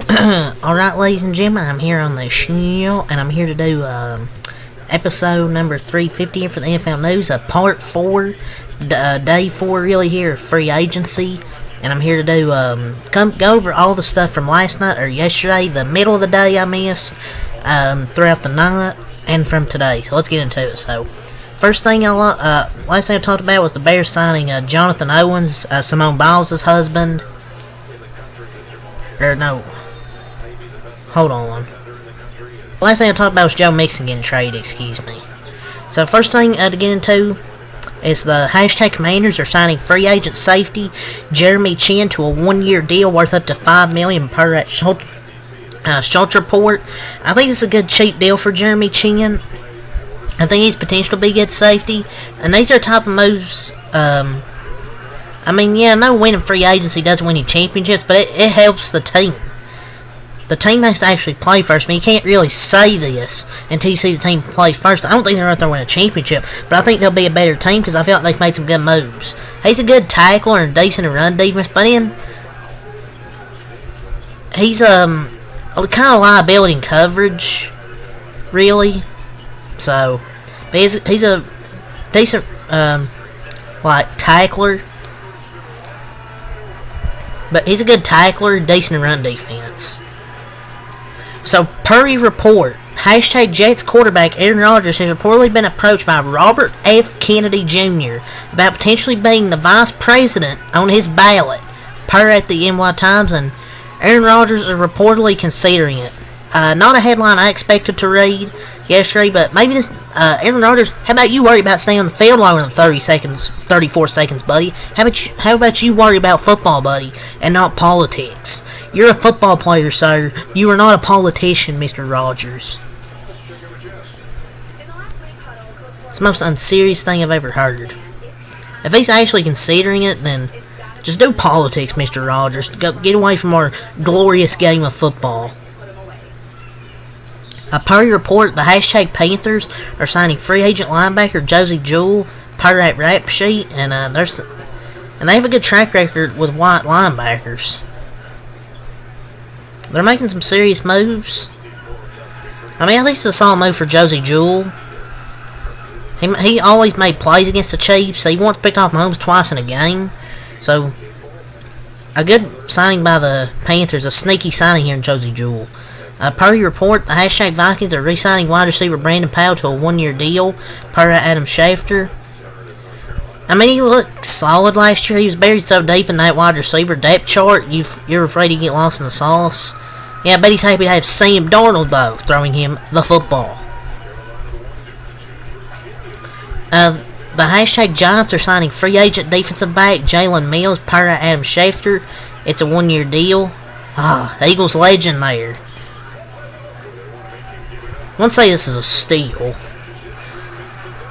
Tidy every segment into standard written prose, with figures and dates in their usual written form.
Alright, ladies and gentlemen, I'm here on the show, and I'm here to do episode number 350 for the NFL News, part 4, day 4 really here, free agency. And I'm here to do, go over all the stuff from last night, or yesterday, the middle of the day I missed, throughout the night, and from today. So let's get into it. So, last thing I talked about was the Bears signing Jonathan Owens, Simone Biles' husband. Or no. Hold on. Last thing I talked about was Joe Mixon getting traded, excuse me. So first thing to get into is the hashtag Commanders are signing free agent safety Jeremy Chinn to a 1-year deal worth up to $5 million per Schultz report. I think it's a good cheap deal for Jeremy Chinn. I think he's potential to be good safety. And these are type of moves, no winning free agency doesn't win any championships, but it helps the team. The team has to actually play first. I mean, you can't really say this until you see the team play first. I don't think they're out there to win a championship, but I think they'll be a better team because I feel like they've made some good moves. He's a good tackler and decent run defense, but he's a kind of liability in coverage, really. So, but he's a decent tackler. But he's a good tackler, decent run defense. So, per report, hashtag Jets quarterback Aaron Rodgers has reportedly been approached by Robert F. Kennedy Jr. about potentially being the vice president on his ballot, per at the NY Times, and Aaron Rodgers is reportedly considering it. Not a headline I expected to read yesterday, but maybe this, Aaron Rodgers, how about you worry about staying on the field longer than 34 seconds, buddy? How about you worry about football, buddy, and not politics? You're a football player, sir. You are not a politician, Mr. Rodgers. It's the most unserious thing I've ever heard. If he's actually considering it, then just do politics, Mr. Rodgers. Get away from our glorious game of football. Per report, the hashtag Panthers are signing free agent linebacker Josey Jewell per at Rap Sheet, and they have a good track record with white linebackers. They're making some serious moves. I mean, at least it's a solid move for Josey Jewell. He always made plays against the Chiefs. He once picked off Mahomes twice in a game. So, a good signing by the Panthers, a sneaky signing here in Josey Jewell. Per report, the hashtag Vikings are re-signing wide receiver Brandon Powell to a 1-year deal, per Adam Schefter. I mean, he looked solid last year. He was buried so deep in that wide receiver depth chart, you're afraid he'd get lost in the sauce. Yeah, I bet he's happy to have Sam Darnold, though, throwing him the football. The hashtag Giants are signing free agent defensive back Jalen Mills, per Adam Schefter. It's a 1-year deal. Eagles legend there. I won't say this is a steal.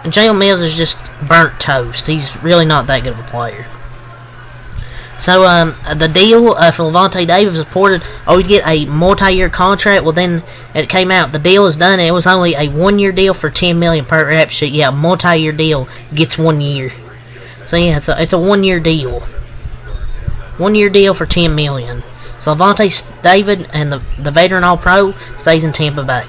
And Jalen Mills is just burnt toast. He's really not that good of a player. So, the deal for Lavonte David was reported, he'd get a multi-year contract. Well, then it came out, the deal is done, and it was only a 1-year deal for $10 million per Rap Sheet. Yeah, multi-year deal gets 1 year. So, yeah, it's a 1-year deal. 1-year deal for $10 million. So, Lavonte David and the veteran All-Pro stays in Tampa Bay.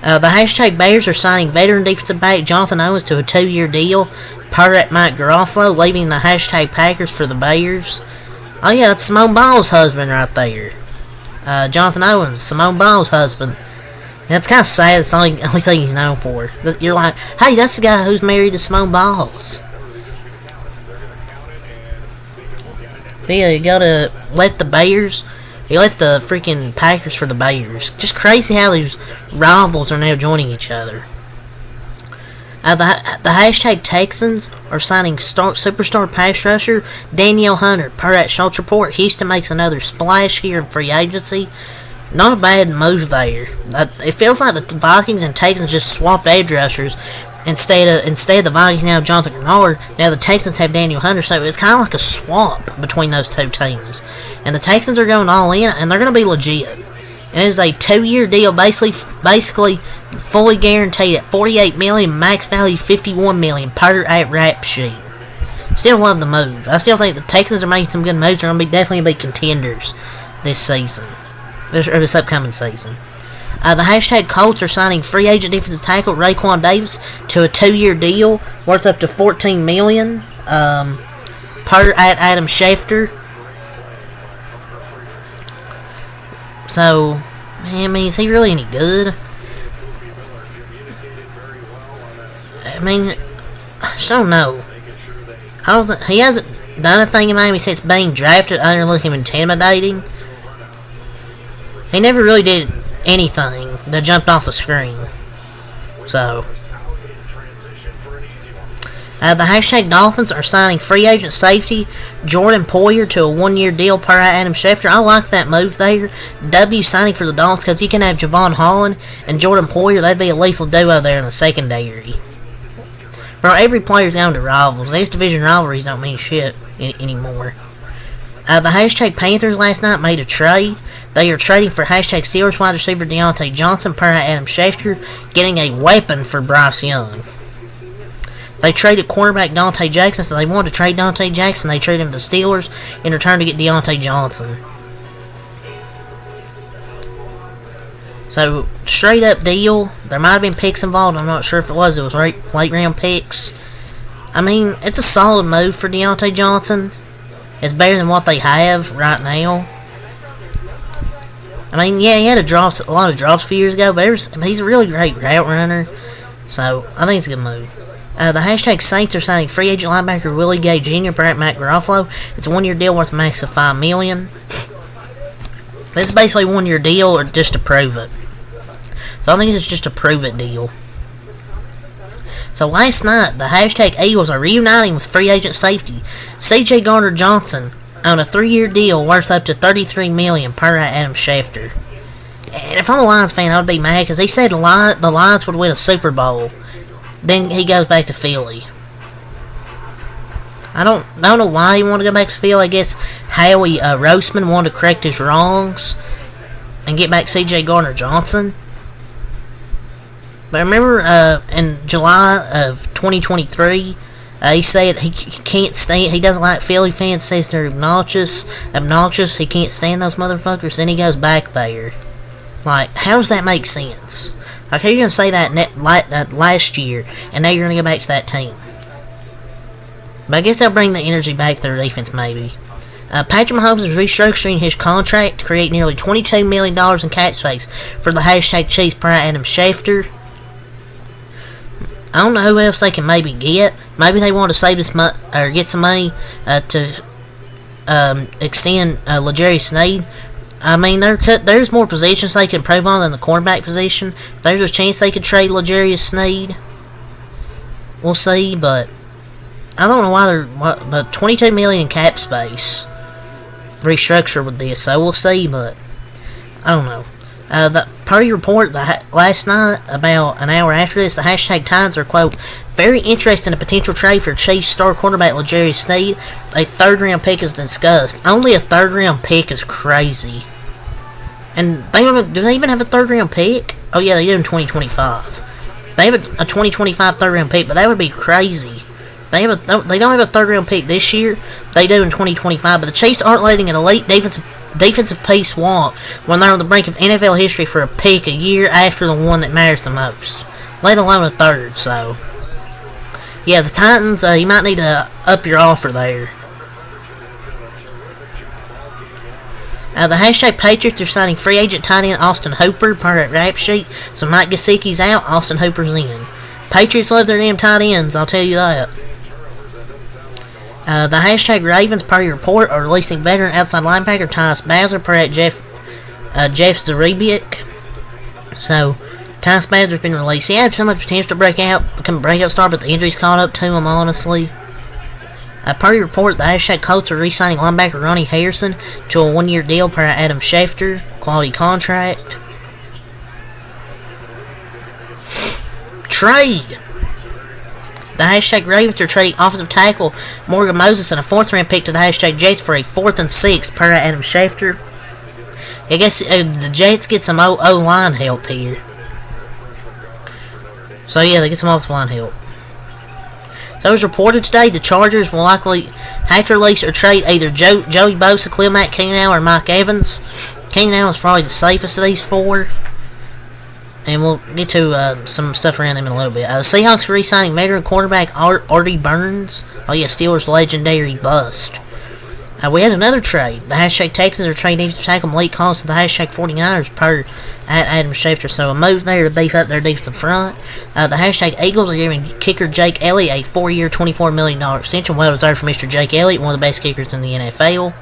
The hashtag Bears are signing veteran defensive back Jonathan Owens to a 2-year deal, per at Mike Garofalo, leaving the hashtag Packers for the Bears. Oh yeah, that's Simone Biles' husband right there. Jonathan Owens, Simone Biles' husband. And it's kind of sad, it's the only thing he's known for. You're like, hey, that's the guy who's married to Simone Biles. But yeah, left the Bears. He left the freaking Packers for the Bears. Just crazy how these rivals are now joining each other. The hashtag Texans are signing superstar pass rusher Danielle Hunter, per at Schultz report. Houston makes another splash here in free agency. Not a bad move there. It feels like the Vikings and Texans just swapped edge rushers. Instead of the Vikings now have Jonathan Grenard, now the Texans have Daniel Hunter, so it's kind of like a swap between those two teams. And the Texans are going all in, and they're going to be legit. And it is a 2-year deal, basically fully guaranteed at $48 million, max value $51 million per at Rap Sheet. Still love the move. I still think the Texans are making some good moves. They're going to definitely be contenders this season, this upcoming season. The hashtag Colts are signing free agent defensive tackle Raekwon Davis to a 2-year deal worth up to $14 million, per Adam Schefter. So, I mean, is he really any good? I mean, I just don't know. I don't think he hasn't done a thing in Miami since being drafted other than looking intimidating. He never really did anything that jumped off the screen. So, the hashtag Dolphins are signing free agent safety Jordan Poyer to a 1-year deal per Adam Schefter. I like that move there. W signing for the Dolphins because you can have Javon Holland and Jordan Poyer. That'd be a lethal duo there in the secondary. Bro, every player's going to rivals. These division rivalries don't mean shit anymore. The hashtag Panthers last night made a trade. They are trading for hashtag Steelers wide receiver Deontay Johnson per Adam Schefter, getting a weapon for Bryce Young. They traded cornerback Dante Jackson, so they wanted to trade Dante Jackson. They traded him to the Steelers in return to get Deontay Johnson. So, straight up deal. There might have been picks involved. I'm not sure if it was. It was late round picks. I mean, it's a solid move for Deontay Johnson. It's better than what they have right now. I mean, yeah, he had a lot of drops a few years ago, but he's a really great route runner. So, I think it's a good move. The hashtag Saints are signing free agent linebacker Willie Gay Jr. for Matt Garofalo. It's a 1-year deal worth a max of $5 million. This is basically a 1-year deal or just to prove it. So I think it's just a prove it deal. So last night, the hashtag Eagles are reuniting with free agent safety C.J. Gardner-Johnson on a 3-year deal worth up to $33 million per Adam Schefter. And if I'm a Lions fan, I would be mad because he said the Lions would win a Super Bowl. Then he goes back to Philly. I don't know why he wanted to go back to Philly. I guess Howie Roseman wanted to correct his wrongs and get back C.J. Gardner-Johnson. But I remember in July of 2023, he said he can't stand. He doesn't like Philly fans. Says they're obnoxious. He can't stand those motherfuckers. Then he goes back there. Like, how does that make sense? Like, how are you gonna say that last year, and now you're gonna go back to that team? But I guess they'll bring the energy back to their defense, maybe. Patrick Mahomes is restructuring his contract to create nearly $22 million in cap space for the hashtag Chiefs per Adam Schefter. I don't know who else they can maybe get. Maybe they want to save this or get some money to extend L'Jarius Sneed. I mean, there's more positions they can improve on than the cornerback position. There's a chance they could trade L'Jarius Sneed. We'll see, but I don't know why but $22 million in cap space restructure with this, so we'll see, but I don't know. The Purdy report last night, about an hour after this, the hashtag Titans are, quote, very interested in a potential trade for Chiefs star quarterback L'Jarius Sneed. A 3rd-round pick is discussed. Only a 3rd-round pick is crazy. And do they even have a 3rd-round pick? Oh yeah, they do in 2025. They have a 2025 3rd-round pick, but that would be crazy. They don't have a 3rd-round pick this year. They do in 2025, but the Chiefs aren't letting an elite defensive piece walk when they're on the brink of NFL history for a pick a year after the one that matters the most, let alone a 3rd. So, yeah, the Titans, you might need to up your offer there. The hashtag Patriots are signing free agent tight end Austin Hooper per rap sheet. So Mike Gesicki's out, Austin Hooper's in. Patriots love their damn tight ends, I'll tell you that. The hashtag Ravens, per your report, are releasing veteran outside linebacker Tyus Bowser per Jeff Zrebiec. So, Tyus Bowser's been released. He had so much potential to become a breakout star, but the injuries caught up to him, honestly. Per your report, the hashtag Colts are re-signing linebacker Ronnie Harrison to a 1-year deal per Adam Schefter, quality contract. Trade! The hashtag Ravens are trading offensive tackle Morgan Moses and a 4th-round pick to the hashtag Jets for a 4th and 6th per Adam Schefter. I guess the Jets get some O-line help here. So yeah, they get some offensive line help. So it was reported today the Chargers will likely have to release or trade either Joey Bosa, Khalil Mack, Keenan Allen, or Mike Evans. Keenan Allen is probably the safest of these four. And we'll get to some stuff around them in a little bit. The Seahawks are re-signing veteran quarterback Artie Burns. Oh yeah, Steelers' legendary bust. We had another trade. The hashtag Texans are trading defensive tackle Malik Collins to the hashtag 49ers per at Adam Schefter. So a move there to beef up their defensive front. The hashtag Eagles are giving kicker Jake Elliott a 4-year, $24 million extension. Well deserved for Mr. Jake Elliott, one of the best kickers in the NFL.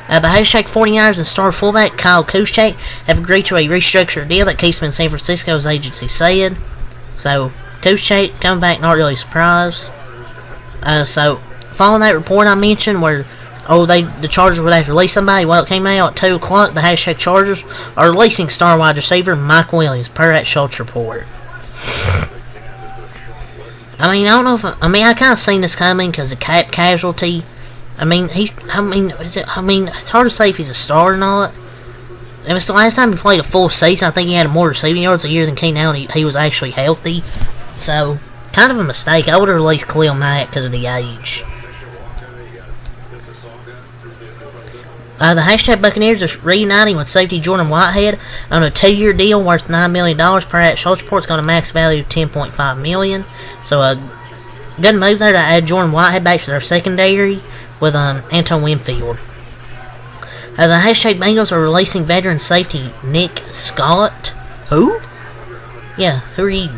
The hashtag 49ers and star fullback Kyle Juszczyk have agreed to a restructured deal that keeps him in San Francisco, as agency said. So, Juszczyk coming back, not really surprised. So, following that report I mentioned where, the Chargers would have to release somebody, well, it came out at 2 o'clock, the hashtag Chargers are releasing star wide receiver Mike Williams, per that Schultz report. I mean, I don't know if, I kind of seen this coming because of cap casualty. It's hard to say if he's a star or not. It was the last time he played a full season. I think he had more receiving yards a year than Keenan Allen. He was actually healthy. So, kind of a mistake. I would have released Khalil Mack because of the age. The hashtag Buccaneers are reuniting with safety Jordan Whitehead on a 2-year deal worth $9 million per at Schultz Report's got a max value of $10.5 million. So, good move there to add Jordan Whitehead back to their secondary with Anton Winfield. The hashtag Bengals are releasing veteran safety Nick Scott. Who? Yeah, who are you?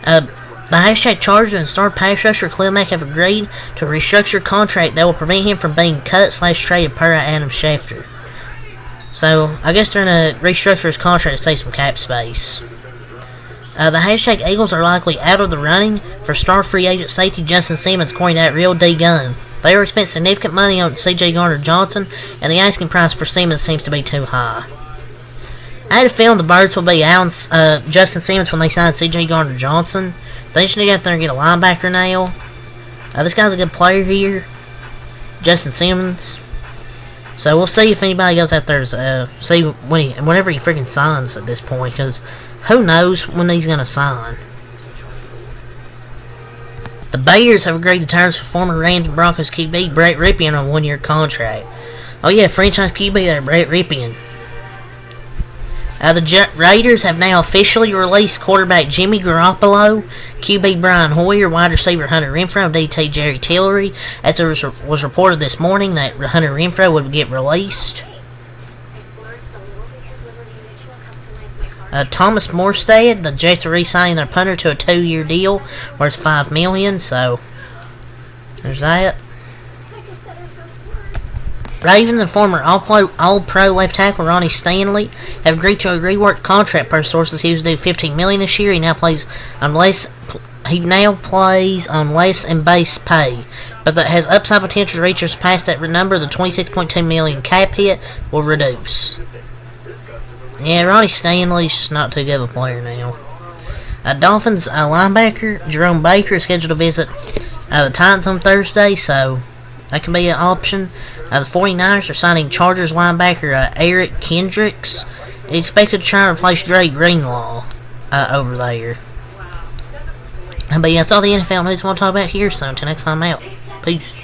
The hashtag Chargers and star pass rusher Khalil Mack have agreed to a restructured contract that will prevent him from being cut/traded per Adam Schefter. So, I guess they're going to restructure his contract to save some cap space. The hashtag Eagles are likely out of the running for star free agent safety Justin Simmons, according to that Real D Gun. They already spent significant money on C.J. Gardner-Johnson, and the asking price for Simmons seems to be too high. I had a feeling the Birds will be Justin Simmons when they sign C.J. Gardner-Johnson. They just need to get out there and get a linebacker now. This guy's a good player here, Justin Simmons. So we'll see if anybody goes out there to see whenever he freaking signs at this point, because who knows when he's going to sign. The Bears have agreed to terms for former Rams and Broncos QB Brett Rypien on a 1-year contract. Oh yeah, franchise QB there, Brett Rypien. The Raiders have now officially released quarterback Jimmy Garoppolo, QB Brian Hoyer, wide receiver Hunter Renfrow, DT Jerry Tillery, as it was reported this morning that Hunter Renfrow would get released. Thomas Morstead, the Jets are re-signing their punter to a 2-year deal worth $5 million, so there's that. Ravens and former All-Pro left tackle Ronnie Stanley have agreed to a reworked contract per sources. He was due $15 million this year. He now plays on less and base pay, but that has upside potential to reach or surpass that number. The $26.2 million cap hit will reduce. Yeah, Ronnie Stanley's just not too good of a player now. Dolphins linebacker Jerome Baker is scheduled to visit the Titans on Thursday, so that can be an option. The 49ers are signing Chargers linebacker Eric Kendricks. He's expected to try and replace Dre Greenlaw over there. But yeah, that's all the NFL news I want to talk about here, so until next time, out. Peace.